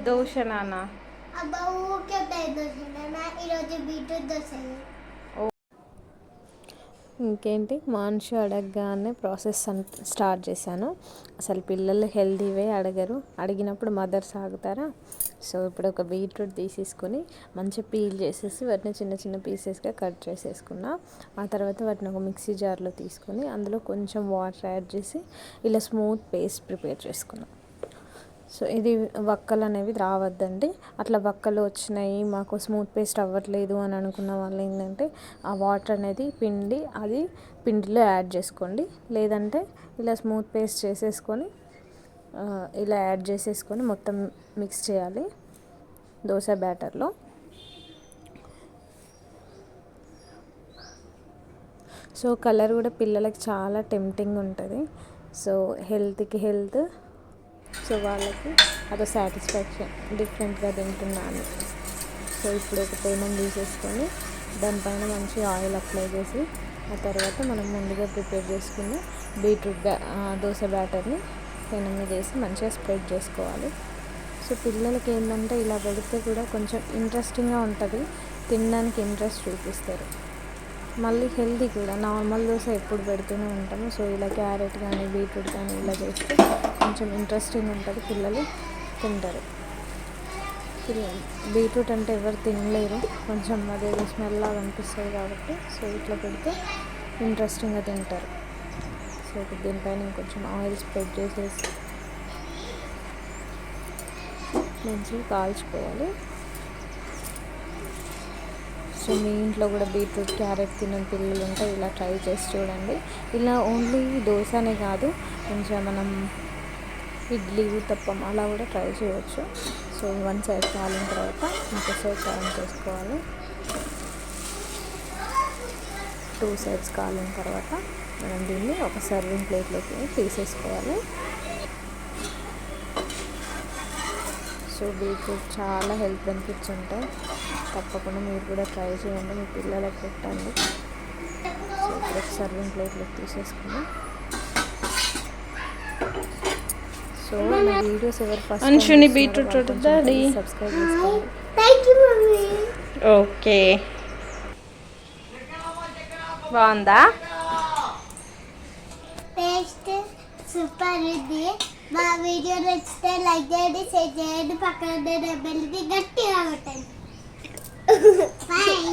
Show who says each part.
Speaker 1: దోశ నాన్న. ఇంకేంటి, మాన్షు అడగగానే ప్రాసెస్ స్టార్ట్ చేశాను. అసలు పిల్లలు హెల్తీవే అడగరు, అడిగినప్పుడు మదర్స్ ఆగుతారా. సో ఇప్పుడు ఒక బీట్రూట్ తీసేసుకొని మంచిగా పీల్ చేసేసి వాటిని చిన్న చిన్న పీసెస్గా కట్ చేసేసుకున్నా. ఆ తర్వాత వాటిని ఒక మిక్సీ జార్లో తీసుకొని అందులో కొంచెం వాటర్ యాడ్ చేసి ఇలా స్మూత్ పేస్ట్ ప్రిపేర్ చేసుకున్నాం. సో ఇది వక్కలు అనేవి రావద్దండి. అట్లా వక్కలు వచ్చినాయి మాకు స్మూత్ పేస్ట్ అవ్వట్లేదు అని అనుకున్న వాళ్ళు ఏంటంటే ఆ వాటర్ అనేది అది పిండిలో యాడ్ చేసుకోండి. లేదంటే ఇలా స్మూత్ పేస్ట్ చేసేసుకొని ఇలా యాడ్ చేసేసుకొని మొత్తం మిక్స్ చేయాలి దోశ బ్యాటర్లో. సో కలర్ కూడా పిల్లలకి చాలా టెంప్టింగ్ ఉంటుంది. సో హెల్త్కి హెల్త్, సో వాళ్ళకి అదో సాటిస్ఫాక్షన్, డిఫరెంట్గా తింటున్నాను. సో ఇప్పుడు ఒక పెనం తీసేసుకొని దానిపైన మంచి ఆయిల్ అప్లై చేసి ఆ తర్వాత మనం ముందుగా ప్రిపేర్ చేసుకున్న బీట్రూట్ దోశ బ్యాటర్ని పెనం మీద వేసి మంచిగా స్ప్రెడ్ చేసుకోవాలి. సో పిల్లలకి ఏంటంటే ఇలా పెడితే కూడా కొంచెం ఇంట్రెస్టింగ్గా ఉంటుంది, తినడానికి ఇంట్రెస్ట్ చూపిస్తారు. మళ్ళీ హెల్తీ కూడా. నార్మల్ దోశ ఎప్పుడు పెడుతూనే ఉంటాము. సో ఇలా క్యారెట్ కానీ బీట్రూట్ కానీ ఇలా చేస్తే కొంచెం ఇంట్రెస్టింగ్ ఉంటుంది, పిల్లలు తింటారు. బీట్రూట్ అంటే ఎవరు తినలేరు, కొంచెం అదేదో స్మెల్ లాగా అనిపిస్తుంది కాబట్టి సో ఇట్లా పెడితే ఇంట్రెస్టింగ్గా తింటారు. సో ఇప్పుడు దీనిపైన ఇంకొంచెం ఆయిల్ స్ప్రెడ్ చేసేసి మంచిగా కాల్చుకోవాలి. సో మీ ఇంట్లో కూడా బీట్రూట్ క్యారెట్ తిన్న పిల్లలు ఉంటే ఇలా ట్రై చేసి చూడండి. ఇలా ఓన్లీ దోశనే కాదు, కొంచెం మనం ఇడ్లీ ఉత్తప్పం అలా కూడా ట్రై చేయవచ్చు. సో వన్ సైడ్ కాలిన తర్వాత ఇంకో సైడ్ టర్న్ చేసుకోవాలి. 2 సైడ్స్ కాలిన తర్వాత మనం దీన్ని ఒక సర్వింగ్ ప్లేట్లోకి తీసేసుకోవాలి. సో బీట్రూట్ చాలా హెల్త్ బెనిఫిట్స్ ఉంటాయి, తప్పకుండా మీరు కూడా ట్రై చేయండి, మీ పిల్లలకు పెట్టండి. సో ఇప్పుడు ఒక సర్వింగ్ ప్లేట్లోకి తీసేసుకుని, సో నా వీడియోస్ ఎవరు ఫస్ట్
Speaker 2: అంశుని బీట్రూట్
Speaker 1: సబ్స్క్రైబ్ చేసుకోండి.
Speaker 2: ఓకే, బాగుందా?
Speaker 3: టేస్ట్ సూపర్ ఉంది. మా వీడియో నచ్చితే లైక్ చేయండి, షేర్ చేయండి, పక్కన బెల్ గట్టిగా కొట్టండి. బాయ్.